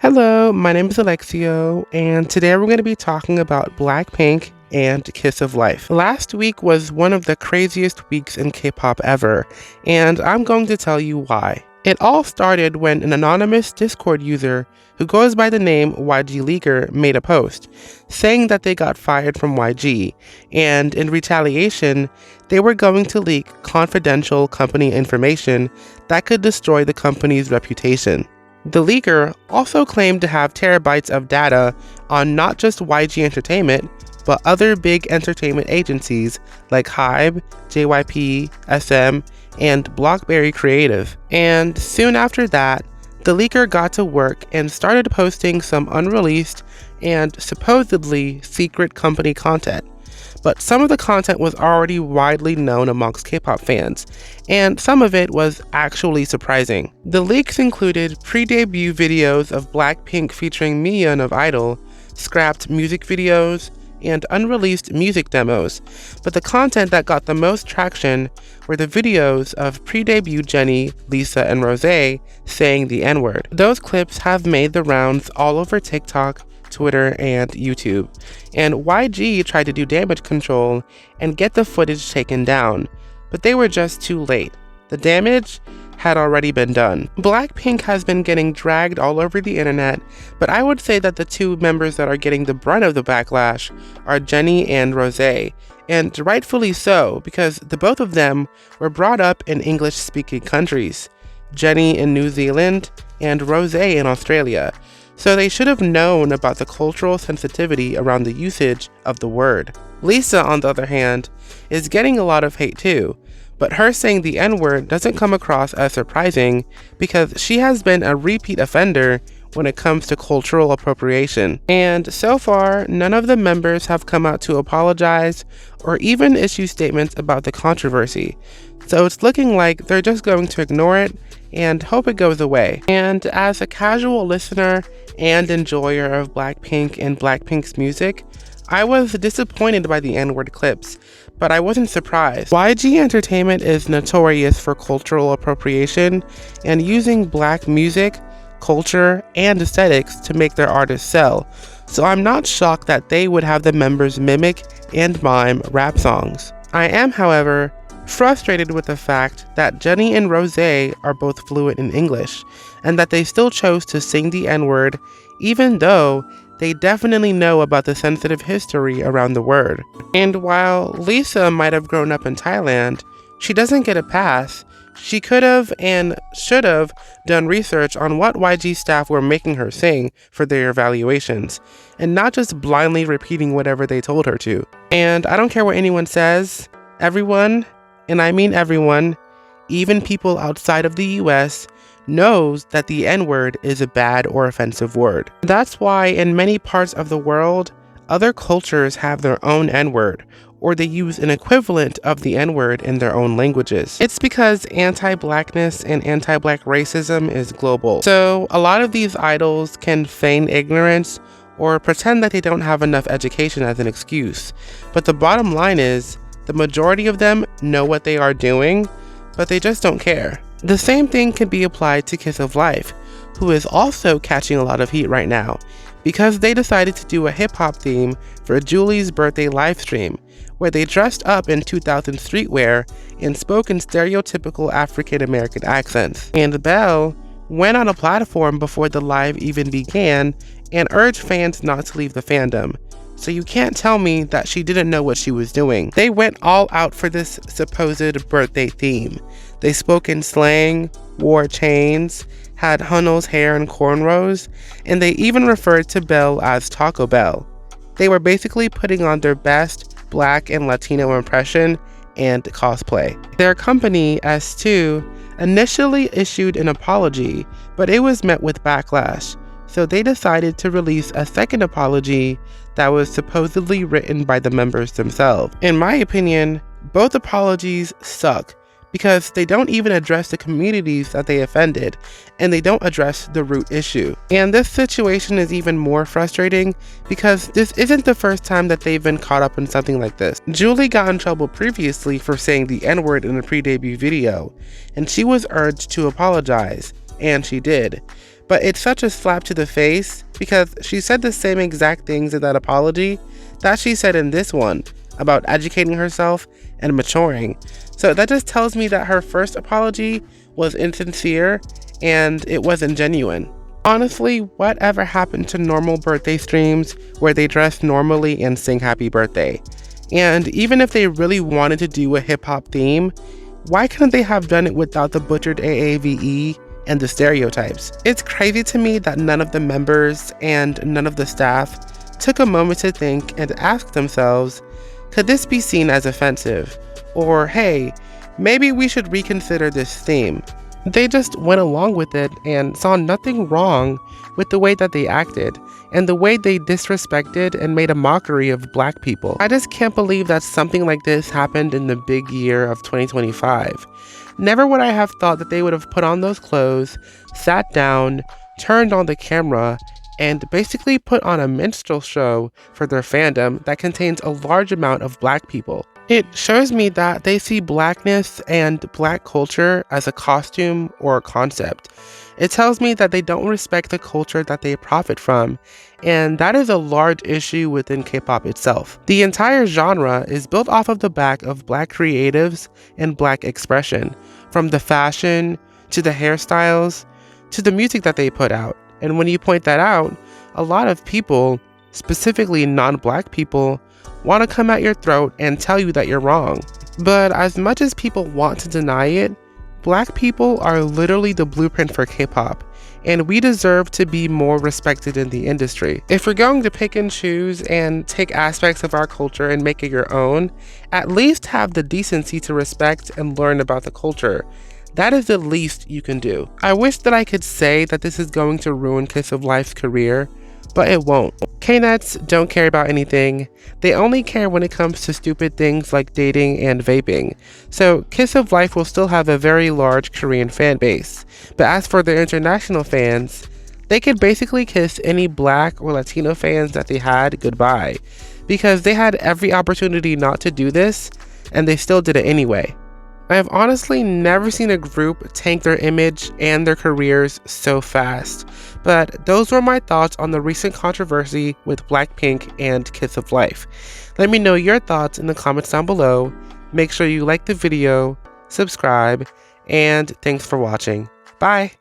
Hello, my name is Alexio, and today we're going to be talking about Blackpink and Kiss of Life. Last week was one of the craziest weeks in K-pop ever, and I'm going to tell you why. It all started when an anonymous Discord user who goes by the name YG Leaker made a post saying that they got fired from YG, and in retaliation, they were going to leak confidential company information that could destroy the company's reputation. The leaker also claimed to have terabytes of data on not just YG Entertainment, but other big entertainment agencies like Hybe, JYP, SM, and Blockberry Creative. And soon after that, the leaker got to work and started posting some unreleased and supposedly secret company content. But some of the content was already widely known amongst K-pop fans, and some of it was actually surprising. The leaks included pre-debut videos of Blackpink featuring Miyeon of Idol, scrapped music videos, and unreleased music demos, but the content that got the most traction were the videos of pre-debut Jennie, Lisa, and Rosé saying the N-word. Those clips have made the rounds all over TikTok, Twitter, and YouTube, and YG tried to do damage control and get the footage taken down, but they were just too late. The damage had already been done. Blackpink has been getting dragged all over the internet, but I would say that the two members that are getting the brunt of the backlash are Jennie and Rosé, and rightfully so, because the both of them were brought up in English-speaking countries, Jennie in New Zealand and Rosé in Australia. So they should have known about the cultural sensitivity around the usage of the word. Lisa, on the other hand, is getting a lot of hate too, but her saying the N-word doesn't come across as surprising because she has been a repeat offender when it comes to cultural appropriation. And so far, none of the members have come out to apologize or even issue statements about the controversy. So it's looking like they're just going to ignore it and hope it goes away. And as a casual listener and enjoyer of Blackpink and Blackpink's music, I was disappointed by the N-word clips, but I wasn't surprised. YG Entertainment is notorious for cultural appropriation and using black music, culture, and aesthetics to make their artists sell, so I'm not shocked that they would have the members mimic and mime rap songs. I am, however, frustrated with the fact that Jennie and Rosé are both fluent in English, and that they still chose to sing the N-word even though they definitely know about the sensitive history around the word. And while Lisa might have grown up in Thailand, she doesn't get a pass. She could have and should have done research on what YG staff were making her sing for their evaluations, and not just blindly repeating whatever they told her to. And I don't care what anyone says, everyone, and I mean everyone, even people outside of the US, knows that the N-word is a bad or offensive word. That's why in many parts of the world, other cultures have their own N-word, or they use an equivalent of the N-word in their own languages. It's because anti-blackness and anti-black racism is global. So a lot of these idols can feign ignorance or pretend that they don't have enough education as an excuse. But the bottom line is, the majority of them know what they are doing, but they just don't care. The same thing can be applied to Kiss of Life, who is also catching a lot of heat right now, because they decided to do a hip-hop theme for Julie's birthday livestream, where they dressed up in 2000 streetwear and spoke in stereotypical African-American accents. And Belle went on a platform before the live even began and urged fans not to leave the fandom. So you can't tell me that she didn't know what she was doing. They went all out for this supposed birthday theme. They spoke in slang, wore chains, had Hunnell's hair and cornrows, and they even referred to Belle as Taco Bell. They were basically putting on their best Black and Latino impression and cosplay. Their company, S2, initially issued an apology, but it was met with backlash. So they decided to release a second apology that was supposedly written by the members themselves. In my opinion, both apologies suck because they don't even address the communities that they offended, and they don't address the root issue. And this situation is even more frustrating because this isn't the first time that they've been caught up in something like this. Julie got in trouble previously for saying the N-word in a pre-debut video, and she was urged to apologize, and she did. But it's such a slap to the face because she said the same exact things in that apology that she said in this one about educating herself and maturing. So that just tells me that her first apology was insincere and it wasn't genuine. Honestly, whatever happened to normal birthday streams where they dress normally and sing happy birthday? And even if they really wanted to do a hip hop theme, why couldn't they have done it without the butchered AAVE and the stereotypes? It's crazy to me that none of the members and none of the staff took a moment to think and ask themselves, could this be seen as offensive? Or hey, maybe we should reconsider this theme. They just went along with it and saw nothing wrong with the way that they acted and the way they disrespected and made a mockery of Black people. I just can't believe that something like this happened in the big year of 2025. Never would I have thought that they would have put on those clothes, sat down, turned on the camera, and basically put on a minstrel show for their fandom that contains a large amount of Black people. It shows me that they see Blackness and Black culture as a costume or a concept. It tells me that they don't respect the culture that they profit from, and that is a large issue within K-pop itself. The entire genre is built off of the back of Black creatives and Black expression, from the fashion, to the hairstyles, to the music that they put out. And when you point that out, a lot of people, specifically non-Black people, want to come at your throat and tell you that you're wrong. But as much as people want to deny it, Black people are literally the blueprint for K-pop, and we deserve to be more respected in the industry. If you're going to pick and choose and take aspects of our culture and make it your own, at least have the decency to respect and learn about the culture. That is the least you can do. I wish that I could say that this is going to ruin Kiss of Life's career, but it won't. K-Nets don't care about anything. They only care when it comes to stupid things like dating and vaping. So Kiss of Life will still have a very large Korean fan base. But as for their international fans, they could basically kiss any Black or Latino fans that they had goodbye, because they had every opportunity not to do this, and they still did it anyway. I have honestly never seen a group tank their image and their careers so fast, but those were my thoughts on the recent controversy with Blackpink and Kiss of Life. Let me know your thoughts in the comments down below. Make sure you like the video, subscribe, and thanks for watching. Bye!